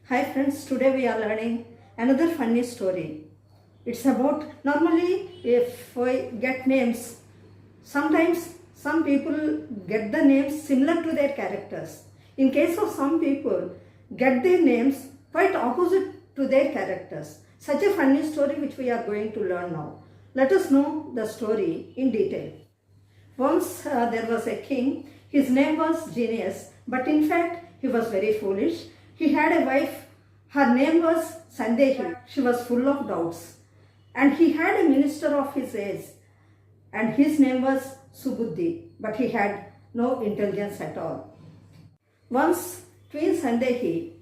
Hi friends, today we are learning another funny story. It's about normally if we get names, sometimes some people get the names similar to their characters. In case of some people, get their names quite opposite to their characters. Such a funny story which we are going to learn now. Let us know the story in detail. Once there was a king. His name was Genius, but in fact he was very foolish. He had a wife. Her name was Sandehi. She was full of doubts. And he had a minister of his age, and his name was Subuddhi, but he had no intelligence at all. Once Queen Sandehi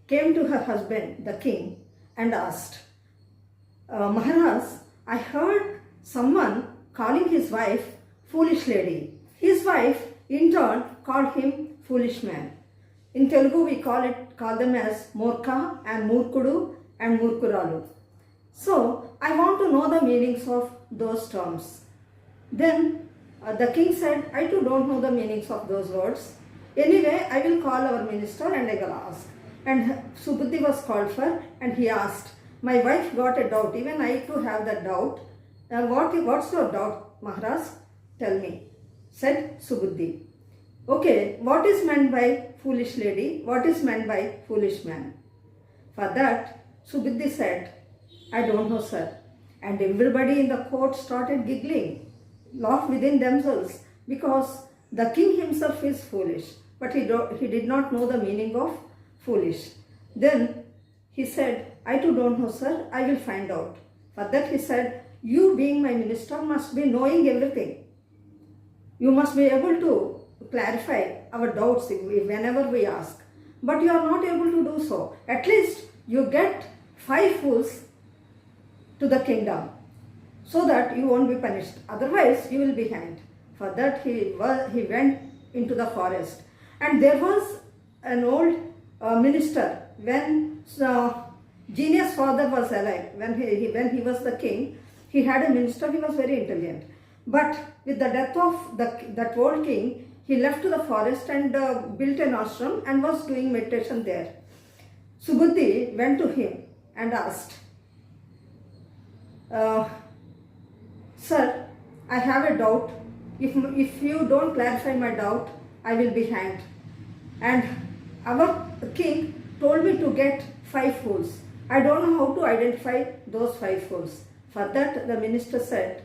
came to her husband, the king, and asked, Maharaj, I heard someone calling his wife foolish lady. His wife in turn called him foolish man. In Telugu we call them as Morka and Murkudu and Murkuralu. So I want to know the meanings of those terms. Then the king said, I too don't know the meanings of those words. Anyway, I will call our minister and I will ask. And Subuddhi was called for and he asked, my wife got a doubt, even I too have that doubt. What's your doubt, Maharaj? Tell me, said Subuddhi. Okay, what is meant by foolish lady? What is meant by foolish man? For that, Subuddhi said, I don't know, sir. And everybody in the court started giggling, laughed within themselves, because the king himself is foolish, but he did not know the meaning of foolish. Then he said, I too don't know, sir. I will find out. For that he said, you being my minister must be knowing everything. You must be able to clarify our doubts whenever we ask. But you are not able to do so. At least you get 5 fools to the kingdom, so that you won't be punished. Otherwise, you will be hanged. For that, he went into the forest. And there was an old minister when Genius' father was alive. When he was the king, he had a minister. He was very intelligent. But with the death of that old king, he left to the forest and built an ashram and was doing meditation there. Subuddhi went to him and asked, Sir, I have a doubt. If you don't clarify my doubt, I will be hanged. And our king told me to get 5 fools. I don't know how to identify those 5 fools. For that, the minister said,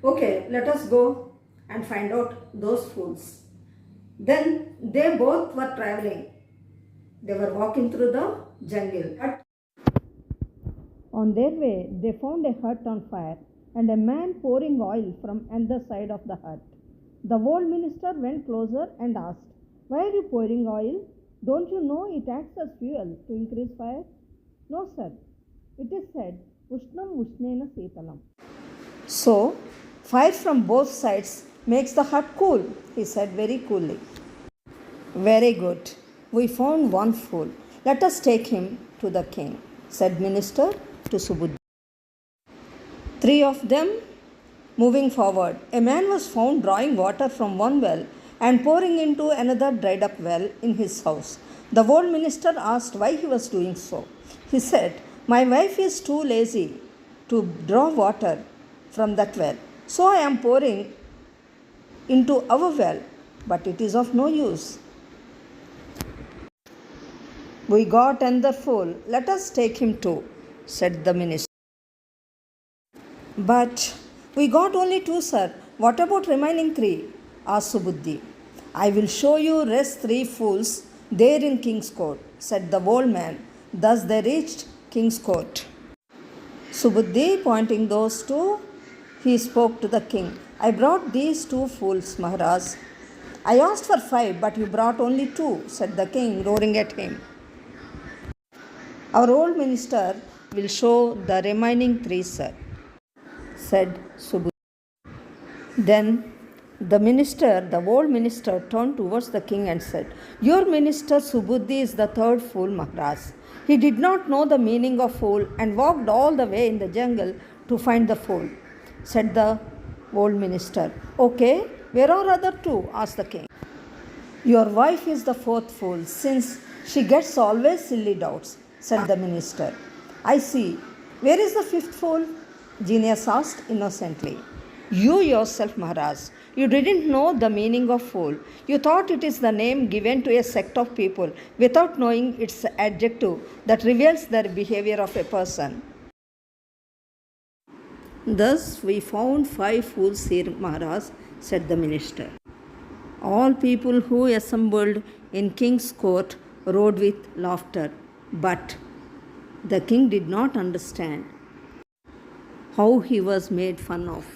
okay, let us go and find out those fools. Then they both were traveling. They were walking through the jungle. On their way, they found a hut on fire and a man pouring oil from another side of the hut. The old minister went closer and asked, why are you pouring oil? Don't you know it acts as fuel to increase fire? No, sir. It is said, Ushnam Ushnena Sitalam. So, fire from both sides makes the hut cool, he said very coolly. Very good. We found one fool. Let us take him to the king, said minister to Subuddhi. 3 of them moving forward. A man was found drawing water from one well and pouring into another dried up well in his house. The old minister asked why he was doing so. He said, my wife is too lazy to draw water from that well. So I am pouring into our well, but it is of no use. We got another fool. Let us take him too, said the minister. But we got only 2, sir. What about remaining 3? asked Subuddhi. I will show you rest 3 fools there in King's Court, said the old man. Thus they reached King's Court. Subuddhi, pointing those 2, he spoke to the king. I brought these 2 fools, Maharaj. I asked for 5, but you brought only 2, said the king, roaring at him. Our old minister will show the remaining 3, sir, said Subuddhi. Then the old minister turned towards the king and said, your minister Subuddhi is the 3rd fool, Maharaj. He did not know the meaning of fool and walked all the way in the jungle to find the fool, said the old minister. Okay, where are other 2? asked the king. Your wife is the 4th fool, since She gets always silly doubts, said the minister. I see. Where is the fifth fool? Genius asked innocently. You yourself, Maharaj. You didn't know the meaning of fool. You thought it is the name given to a sect of people without knowing its adjective that reveals the behavior of a person. Thus we found 5 fools here, Maharaj, said the minister. All people who assembled in king's court roared with laughter, but the king did not understand how he was made fun of.